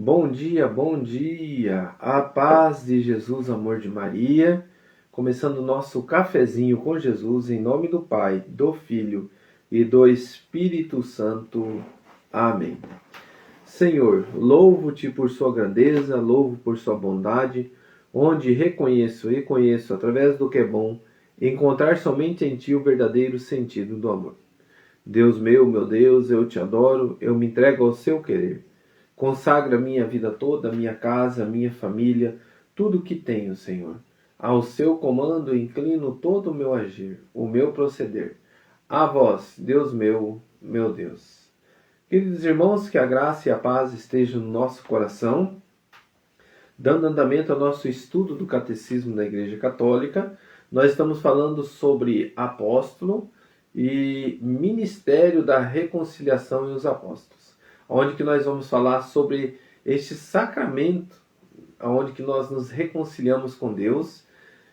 Bom dia, a paz de Jesus, amor de Maria, começando o nosso cafezinho com Jesus, em nome do Pai, do Filho e do Espírito Santo. Amém. Senhor, louvo-te por sua grandeza, louvo por sua bondade, onde reconheço e conheço, através do que é bom, encontrar somente em ti o verdadeiro sentido do amor. Deus meu Deus, eu te adoro, eu me entrego ao seu querer. Consagra minha vida toda, minha casa, minha família, tudo o que tenho, Senhor. Ao seu comando inclino todo o meu agir, o meu proceder. A vós, Deus meu Deus. Queridos irmãos, que a graça e a paz estejam no nosso coração, dando andamento ao nosso estudo do Catecismo da Igreja Católica. Nós estamos falando sobre apóstolo e ministério da reconciliação e os apóstolos, onde que nós vamos falar sobre este sacramento, onde que nós nos reconciliamos com Deus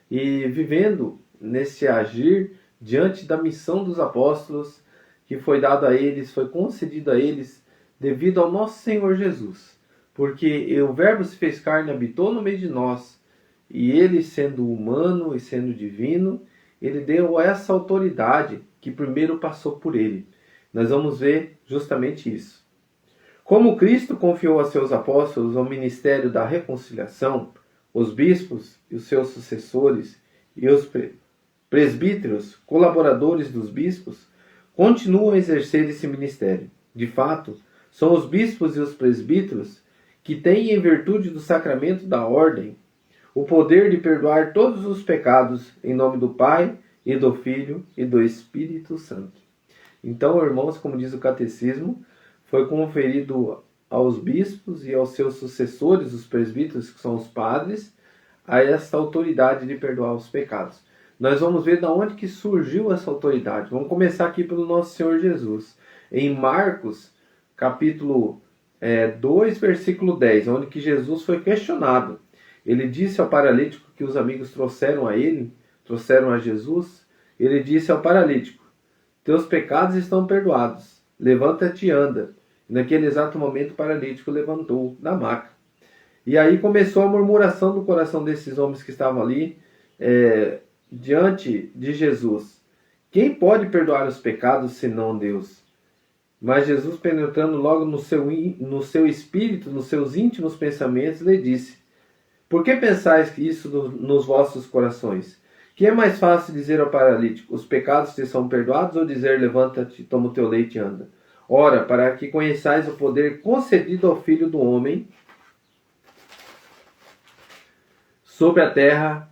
e vivendo nesse agir diante da missão dos apóstolos que foi dado a eles, foi concedido a eles devido ao nosso Senhor Jesus. Porque o Verbo se fez carne e habitou no meio de nós, e ele, sendo humano e sendo divino, ele deu essa autoridade que primeiro passou por ele. Nós vamos ver justamente isso. Como Cristo confiou a seus apóstolos o ministério da reconciliação, os bispos e os seus sucessores e os presbíteros, colaboradores dos bispos, continuam a exercer esse ministério. De fato, são os bispos e os presbíteros que têm, em virtude do sacramento da ordem, o poder de perdoar todos os pecados em nome do Pai e do Filho e do Espírito Santo. Então, irmãos, como diz o Catecismo, foi conferido aos bispos e aos seus sucessores, os presbíteros, que são os padres, a esta autoridade de perdoar os pecados. Nós vamos ver de onde que surgiu essa autoridade. Vamos começar aqui pelo nosso Senhor Jesus. Em Marcos, capítulo 2, versículo 10, onde que Jesus foi questionado. Ele disse ao paralítico que os amigos trouxeram a Jesus, ele disse ao paralítico: teus pecados estão perdoados, levanta-te e anda. E naquele exato momento o paralítico levantou da maca. E aí começou a murmuração do coração desses homens que estavam ali diante de Jesus. Quem pode perdoar os pecados senão Deus? Mas Jesus, penetrando logo no seu espírito, nos seus íntimos pensamentos, lhe disse: por que pensais isso nos vossos corações? Que é mais fácil dizer ao paralítico: os pecados te são perdoados, ou dizer: levanta-te, toma o teu leite e anda? Ora, para que conheçais o poder concedido ao Filho do Homem sobre a terra,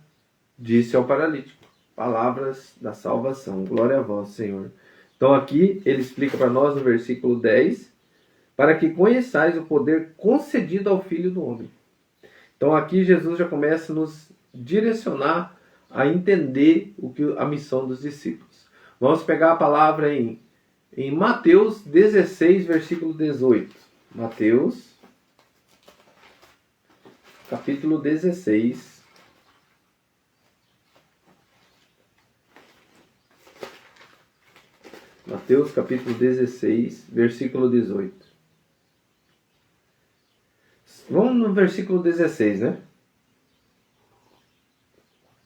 disse ao paralítico. Palavras da salvação. Glória a vós, Senhor. Então aqui ele explica para nós no versículo 10, para que conheçais o poder concedido ao Filho do Homem. Então aqui Jesus já começa a nos direcionar a entender a missão dos discípulos. Vamos pegar a palavra em Mateus 16, versículo 18. Mateus, capítulo 16. Mateus, capítulo 16, versículo 18. Vamos no versículo 16, né?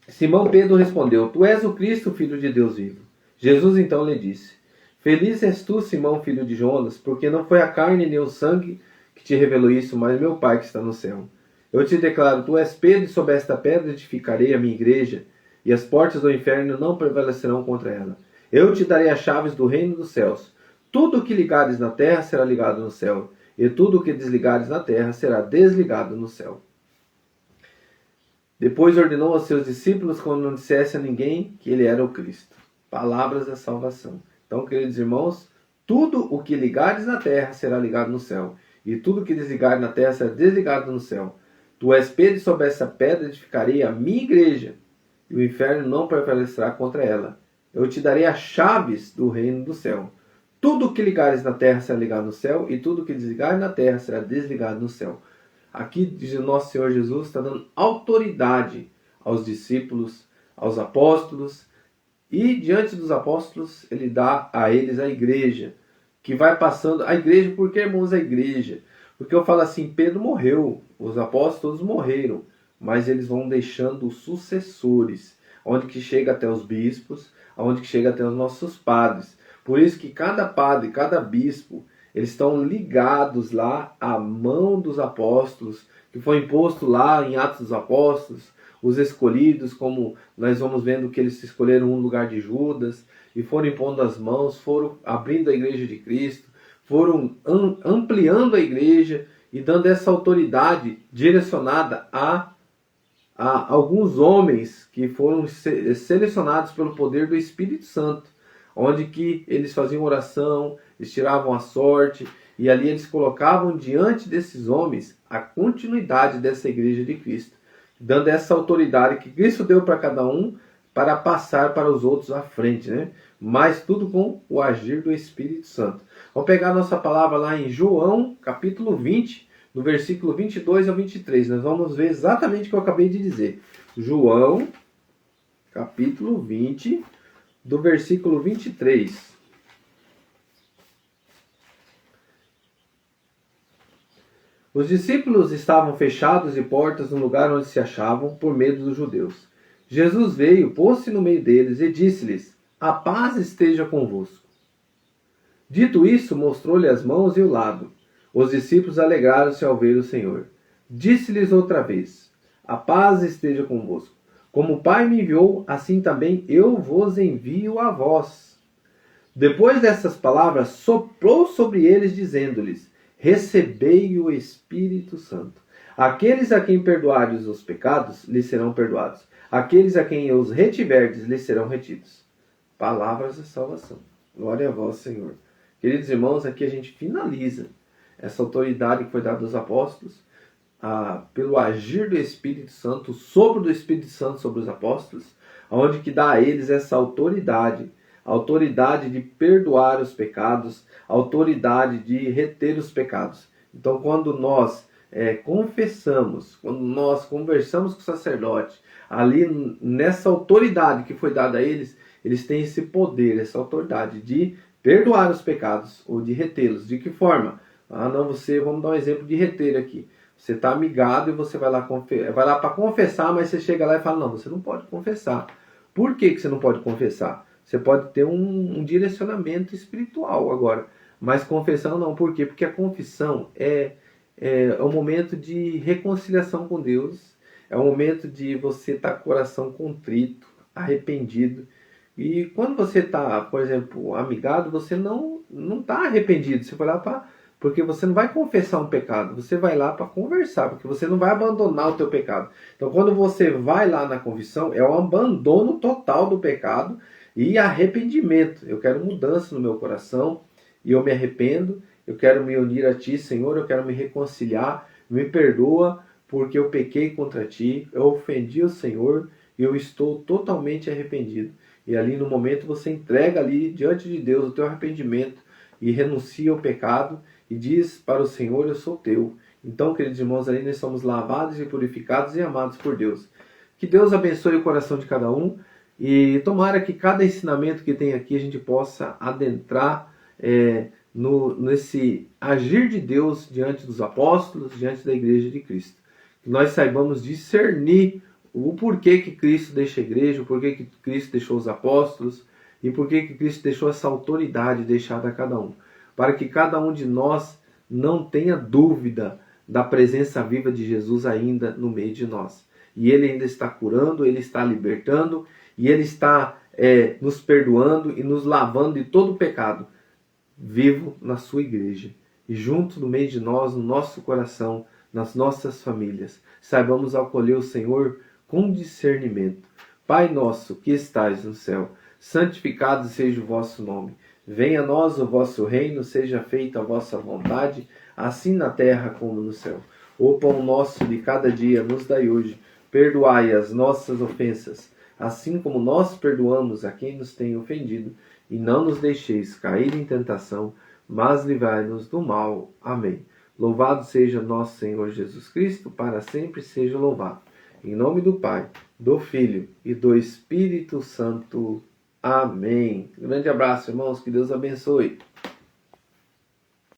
Simão Pedro respondeu: tu és o Cristo, filho de Deus vivo. Jesus então lhe disse: feliz és tu, Simão, filho de Jonas, porque não foi a carne nem o sangue que te revelou isso, mas meu Pai que está no céu. Eu te declaro: tu és Pedro, e sobre esta pedra edificarei a minha igreja, e as portas do inferno não prevalecerão contra ela. Eu te darei as chaves do reino dos céus. Tudo o que ligares na terra será ligado no céu, e tudo o que desligares na terra será desligado no céu. Depois ordenou aos seus discípulos que não dissesse a ninguém que ele era o Cristo. Palavras da salvação. Então, queridos irmãos, tudo o que ligares na terra será ligado no céu, e tudo o que desligares na terra será desligado no céu. Tu és Pedro, e sobre essa pedra edificarei a minha igreja, e o inferno não prevalecerá contra ela. Eu te darei as chaves do reino do céu. Tudo o que ligares na terra será ligado no céu, e tudo o que desligares na terra será desligado no céu. Aqui diz o nosso Senhor Jesus, está dando autoridade aos discípulos, aos apóstolos, e diante dos apóstolos ele dá a eles a igreja, que vai passando. A igreja, por que, irmãos, a igreja? Porque eu falo assim, Pedro morreu, os apóstolos morreram, mas eles vão deixando sucessores, onde que chega até os bispos, onde que chega até os nossos padres. Por isso que cada padre, cada bispo, eles estão ligados lá à mão dos apóstolos, que foi imposto lá em Atos dos Apóstolos, os escolhidos, como nós vamos vendo que eles escolheram um lugar de Judas, e foram impondo as mãos, foram abrindo a igreja de Cristo, foram ampliando a igreja e dando essa autoridade direcionada a alguns homens que foram selecionados pelo poder do Espírito Santo, onde que eles faziam oração, eles tiravam a sorte, e ali eles colocavam diante desses homens a continuidade dessa igreja de Cristo, dando essa autoridade que Cristo deu para cada um, para passar para os outros à frente, né? Mas tudo com o agir do Espírito Santo. Vamos pegar a nossa palavra lá em João, capítulo 20, do versículo 22 ao 23. Nós vamos ver exatamente o que eu acabei de dizer. João, capítulo 20, do versículo 23. Os discípulos estavam fechados de portas no lugar onde se achavam, por medo dos judeus. Jesus veio, pôs-se no meio deles e disse-lhes: a paz esteja convosco. Dito isso, mostrou-lhe as mãos e o lado. Os discípulos alegraram-se ao ver o Senhor. Disse-lhes outra vez: a paz esteja convosco. Como o Pai me enviou, assim também eu vos envio a vós. Depois dessas palavras, soprou sobre eles, dizendo-lhes: recebei o Espírito Santo. Aqueles a quem perdoardes os pecados, lhes serão perdoados. Aqueles a quem os retiverdes, lhes serão retidos. Palavras de salvação. Glória a vós, Senhor. Queridos irmãos, aqui a gente finaliza essa autoridade que foi dada aos apóstolos, pelo agir do Espírito Santo, o sopro do Espírito Santo sobre os apóstolos, onde que dá a eles essa autoridade, a autoridade de perdoar os pecados, a autoridade de reter os pecados. Então, quando nós confessamos, quando nós conversamos com o sacerdote, ali nessa autoridade que foi dada a eles, eles têm esse poder, essa autoridade de perdoar os pecados ou de retê-los. De que forma? Vamos dar um exemplo de reter aqui. Você está amigado e você vai lá para confessar, mas você chega lá e fala: não, você não pode confessar. Por que você não pode confessar? Você pode ter um direcionamento espiritual agora, mas confessão não. Por quê? Porque a confissão é um momento de reconciliação com Deus, é um momento de você estar com o coração contrito, arrependido. E quando você está, por exemplo, amigado, você não está arrependido. Você vai lá porque você não vai confessar um pecado, você vai lá para conversar, porque você não vai abandonar o teu pecado. Então, quando você vai lá na confissão, é um abandono total do pecado e arrependimento. Eu quero mudança no meu coração e eu me arrependo. Eu quero me unir a Ti, Senhor. Eu quero me reconciliar. Me perdoa porque eu pequei contra Ti. Eu ofendi o Senhor e eu estou totalmente arrependido. E ali no momento você entrega ali diante de Deus o teu arrependimento e renuncia ao pecado e diz para o Senhor: eu sou teu. Então, queridos irmãos, ali nós somos lavados e purificados e amados por Deus. Que Deus abençoe o coração de cada um e tomara que cada ensinamento que tem aqui a gente possa adentrar nesse agir de Deus diante dos apóstolos, diante da igreja de Cristo. Que nós saibamos discernir o porquê que Cristo deixa a igreja, o porquê que Cristo deixou os apóstolos e porquê que Cristo deixou essa autoridade deixada a cada um. Para que cada um de nós não tenha dúvida da presença viva de Jesus ainda no meio de nós. E Ele ainda está curando, Ele está libertando e Ele está nos perdoando e nos lavando de todo o pecado vivo na sua igreja. E junto no meio de nós, no nosso coração, nas nossas famílias, saibamos acolher o Senhor com discernimento. Pai nosso que estais no céu, santificado seja o vosso nome. Venha a nós o vosso reino, seja feita a vossa vontade, assim na terra como no céu. O pão nosso de cada dia nos dai hoje. Perdoai as nossas ofensas, assim como nós perdoamos a quem nos tem ofendido. E não nos deixeis cair em tentação, mas livrai-nos do mal. Amém. Louvado seja nosso Senhor Jesus Cristo, para sempre seja louvado. Em nome do Pai, do Filho e do Espírito Santo. Amém. Grande abraço, irmãos. Que Deus abençoe.